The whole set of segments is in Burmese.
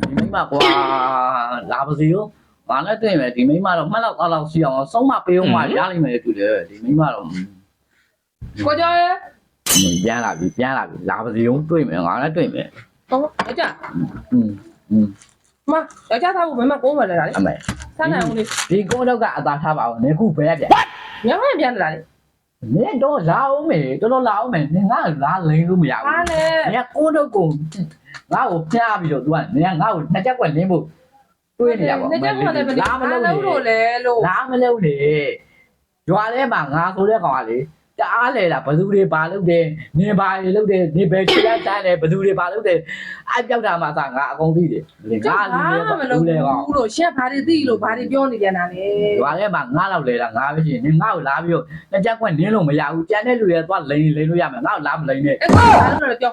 ဒီမိမကွာလာပါစေရောငါလည်းတွေ့မယ်ဒီမိမတော့မှတ်တော့စီအောင်ဆုံးမပေးအောင်မရနိုင်မယ်တူတယ်ဒီမိမတော့ ကိုကျော်ရဲ့ ပြန်လာပြီလာပါစေရောတွေ့မယ်ငါလည်းတွေ့မယ် ဟုတ်အကြ อืม မယောက်ျားသားဖို့မမကိုးမလဲလားလေ အမေ ဆန်းနိုင်ဦးလေး ဒီကိုတော့ကအသာထားပါအောင်နေခုဘယ်ရက် ညမပြန်လာလေ နေတော့လာအောင်မေတော်လာအောင်မေနေငါလာလိန်လို့မရ ဟာ ဘူး လေ နေကိုတော့ကိုငါ့ကိုဖျားပြီးတော့ तू ကနေငါ့ကိုနှစ်ချက်ကွက်လင်းဖို့တွေးနေရပါ နှစ်ချက်မှလည်း လာမလို့ လို့လေလို့ လာမလို့လေရွာထဲမှာငါဆိုတဲ့ကောင်ကလေတအားလေတာဘသူတွေပါလို့တယ်နေပါလေလို့တယ်နေပဲချစ်လိုက်တယ်ဘသူတွေပါလို့တယ်အဲ့ပြောက်တာမှသာငါအကုန်သိတယ်ငါလူတွေ မလို့ဘူးလို့ရှက်ဘာတွေသိလို့ဘာတွေပြောနေကြတာလဲ ရွာထဲမှာငါတော့လေတာငါပဲရှိရင်ငါ့ကိုလာပြီးတော့နှစ်ချက်ကွက်နင်းလို့မရဘူးကြံတဲ့လူတွေသွားလိန်လို့ရမယ်ငါ့ကိုလာမလိန်နဲ့ အဲ့ဒါလည်းပြော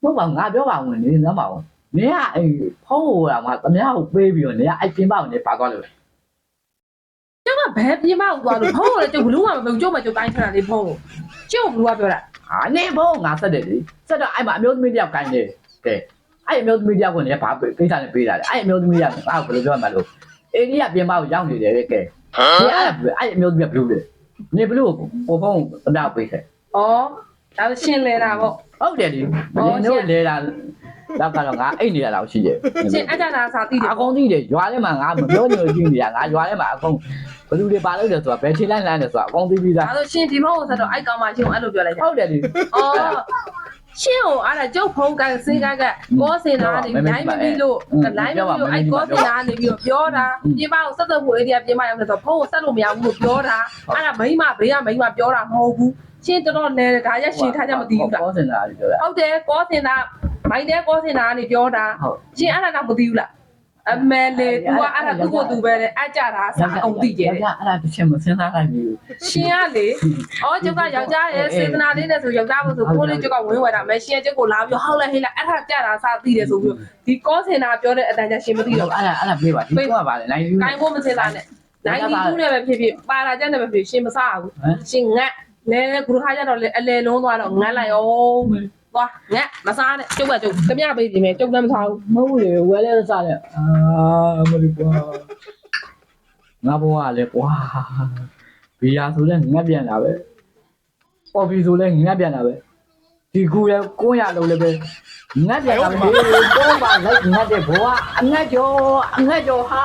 ဟုတ်ပါငါပြောပါဝင်နေစမ်းပါဦးနင်ကအဲ့ဖုန်းဟိုကငါတမယားကိုပေးပြီးတော့နင်ကအဲ့ပြင်ပကိုနေပါသွားလို့ ကျမဘယ်ပြင်းမအောင်သွားလို့ဖုန်းကိုလည်းကျုပ်ဘလူးမှမကျုပ်မကျုပ်တိုင်းထတာလေဖုန်းကိုကျုပ်ဘလူးကပြောတာ ဟာနင်ဖုန်းငါဆက်တယ်လေဆက်တော့အဲ့မှာအမျိုးသမီးတယောက်ကိုင်းတယ်ကဲအဲ့အမျိုးသမီးတယောက်ကိုနင်ကဘာကိစ္စနဲ့ပေးတာလဲအဲ့အမျိုးသမီးကငါ့ကိုဘယ်လိုပြောမှလို့အိန္ဒိယပြင်ပကိုရောက်နေတယ်ကဲဒီအဲ့အမျိုးသမီးကဘလူးလေနင်ဘလူးကိုဖုန်းတမယားပေးခဲ့ ဩဒါရှင်းလဲတာပေါ့ ဟုတ်တယ်ဒီနင်တို့လေတာတော့ကတော့ငါအိတ်နေတာတော့ရှိတယ် ရှင်းအကြတာစာသိတယ် အကုန်သိတယ်ရွာထဲမှာငါမပြောနေလို့ရှိနေတာငါရွာထဲမှာအကုန်ဘယ်သူတွေပါလို့လဲဆိုတာဘယ်ခြေလိုက်လမ်းလဲဆိုတာအကုန်သိပြီးသား ဒါဆိုရှင်းဒီဖုန်းကိုဆက်တော့အိုက်ကောင်မှရှင်းအဲ့လိုပြောလိုက်တယ် ဟုတ်တယ်ဒီ ဩရှင်းကိုအဲ့ဒါကျုပ်ဖုန်းကစေးကကောစင်တာနေလိုင်းမပြီးလို့လိုင်းမပြီးလို့အဲ့ကောစင်တာနေပြီးတော့ပြောတာပြင်ပကိုဆက်သက်ဖို့အေးဒီကပြင်ပရောက်နေတော့ဖုန်းကိုဆက်လို့မရဘူးလို့ပြောတာအဲ့ဒါမိမဘေးကမိမပြောတာမဟုတ်ဘူးရှင်းတော်တော်လဲဒါရက်ရှင်းထားကြမသိဘူးလား ကောစင်တာပြောတာ ဟုတ်တယ်ကောစင်တာမိုင်းတဲ့ကောစင်တာကနေပြောတာ ဟုတ် ရှင်းအဲ့ဒါတော့မသိဘူးလားအမဲလေ तू ကအဲ့ဒါသူ့ကိုသူပဲလေအကြတာစာအောင်သိကြတယ် အဲ့ဒါတစ်ချက်မစဉ်းစားနိုင်ဘူး ရှင်ကလေဩကျုပ်ကယောက်ျားရဲ့စေတနာလေးနဲ့ဆိုယောက်ျားဖို့ဆိုကိုလေးကျုပ်ကဝင်းဝယ်တာမဲရှင်ကျုပ်ကိုလာပြီးဟောက်လိုက်ဟေးလိုက်အဲ့ဒါကြတာစာသိတယ်ဆိုပြီးဒီကောစင်တာပြောတဲ့အတန်ကြာရှင်မသိတော့ အဲ့ဒါပြေးပါဒီကပါလေနိုင်ယူ ကိုင်းဖို့မစင်တာနဲ့နိုင်ဒီတူးနဲ့ပဲဖြစ်ဖြစ်ပါလာချက်နဲ့ပဲဖြစ်ရှင်မစားဘူးရှင်ငတ်လဲဂရုခါကျတော့လေအလဲလုံးသွားတော့ငတ်လိုက်အောင်သွားငတ်မစားနဲ့ကျုပ်ကကျုပ်တမရပေးပြီမယ်ကျုပ်လည်းမစားဘူး မဟုတ်လေဝယ်လဲစားတယ်အာမလို့ကွာငါဘဝလေကွာဘီယာဆိုလဲငတ်ပြန်တာပဲပေါ်ဘီဆိုလဲငတ်ပြန်တာပဲဒီကူရကိုရလုံးလည်းပဲငတ်ပြန်တာပဲတော့ပါလိုက်ငတ်တဲ့ဘဝအငတ်ကြောဟာ